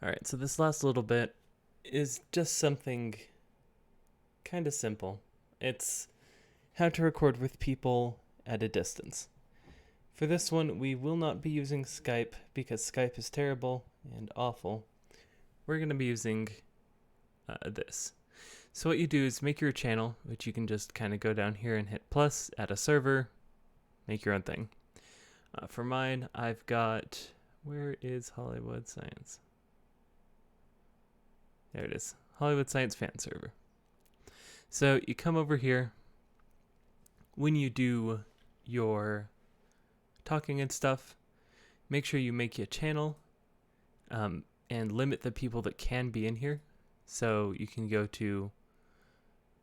All right, so this last little bit is just something kind of simple. It's how to record with people at a distance. For this one, we will not be using Skype because Skype is terrible and awful. We're going to be using this. So what you do is make your channel, which you can just kind of go down here and hit plus, add a server, make your own thing. For mine, I've got, where is Hollywood Science? There it is, Hollywood Science fan server. So you come over here. When you do your talking and stuff, make sure you make a channel and limit the people that can be in here. So you can go to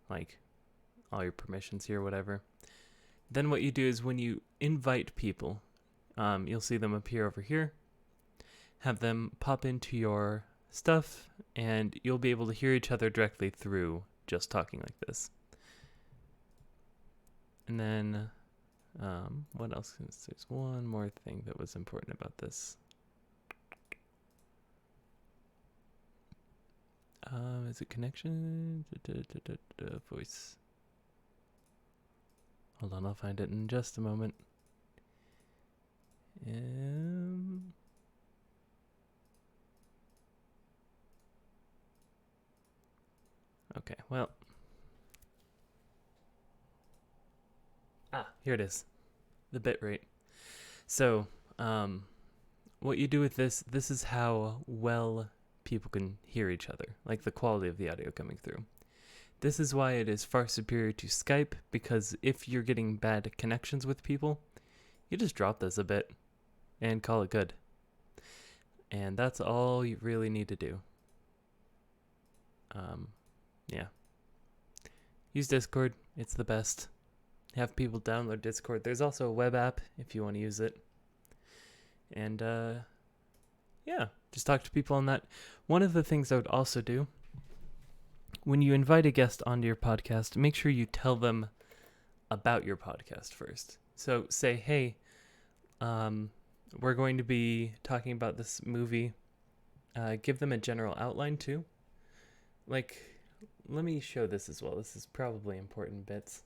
like all your permissions here, whatever. Then what you do is when you invite people, you'll see them appear over here. Have them pop into your stuff, and you'll be able to hear each other directly through just talking like this. And then, what else? There's one more thing that was important about this. Is it connection? Voice. Hold on, I'll find it in just a moment. Okay, well. Here it is. The bitrate. So, what you do with this is how well people can hear each other, like the quality of the audio coming through. This is why it is far superior to Skype, because if you're getting bad connections with people, you just drop this a bit and call it good. And that's all you really need to do. Yeah. Use Discord. It's the best. Have people download Discord. There's also a web app if you want to use it. And, yeah, just talk to people on that. One of the things I would also do, when you invite a guest onto your podcast, make sure you tell them about your podcast first. So say, hey, we're going to be talking about this movie. Give them a general outline too. Like, let me show this as well. This is probably important bits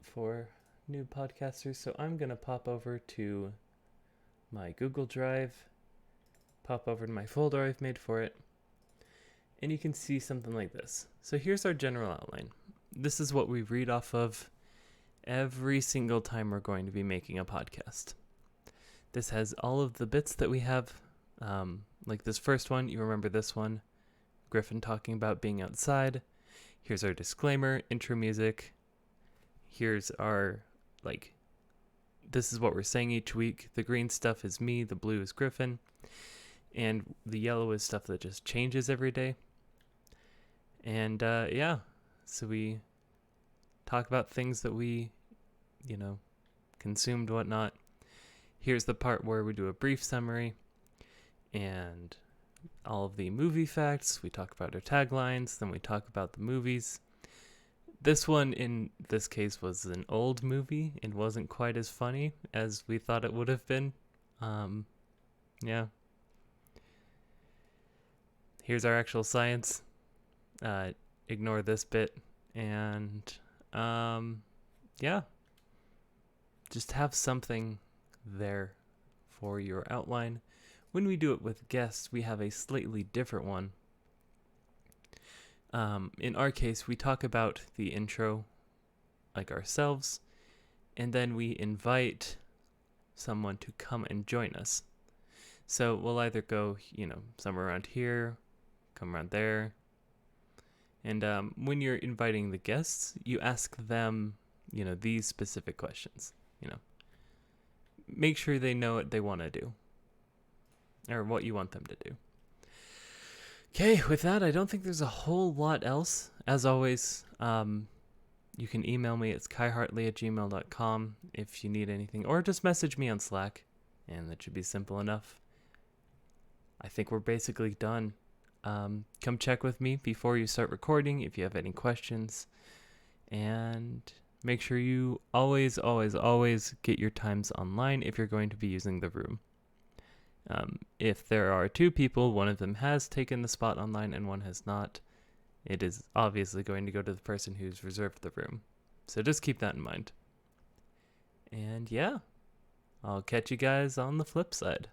for new podcasters. So I'm going to pop over to my Google Drive, pop over to my folder I've made for it, and you can see something like this. So here's our general outline. This is what we read off of every single time we're going to be making a podcast. This has all of the bits that we have, like this first one. You remember this one, Griffin talking about being outside. Here's our disclaimer, intro music. Here's our, this is what we're saying each week. The green stuff is me, the blue is Griffin, and the yellow is stuff that just changes every day. And yeah, so we talk about things that we, consumed, whatnot. Here's the part where we do a brief summary and all of the movie facts. We talk about our taglines, then we talk about the movies. This one, in this case, was an old movie. It wasn't quite as funny as we thought it would have been. Yeah. Here's our actual science. Ignore this bit. And, yeah. Just have something there for your outline. When we do it with guests, we have a slightly different one. In our case, we talk about the intro, like ourselves, and then we invite someone to come and join us. So we'll either go, somewhere around here, come around there. And when you're inviting the guests, you ask them, these specific questions. Make sure they know what they want to do, or what you want them to do. Okay, with that, I don't think there's a whole lot else. As always, you can email me. It's kaihartley@gmail.com if you need anything, or just message me on Slack, and that should be simple enough. I think we're basically done. Come check with me before you start recording if you have any questions, and make sure you always, always, always get your times online if you're going to be using the room. If there are two people, one of them has taken the spot online and one has not, it is obviously going to go to the person who's reserved the room. So just keep that in mind. And yeah, I'll catch you guys on the flip side.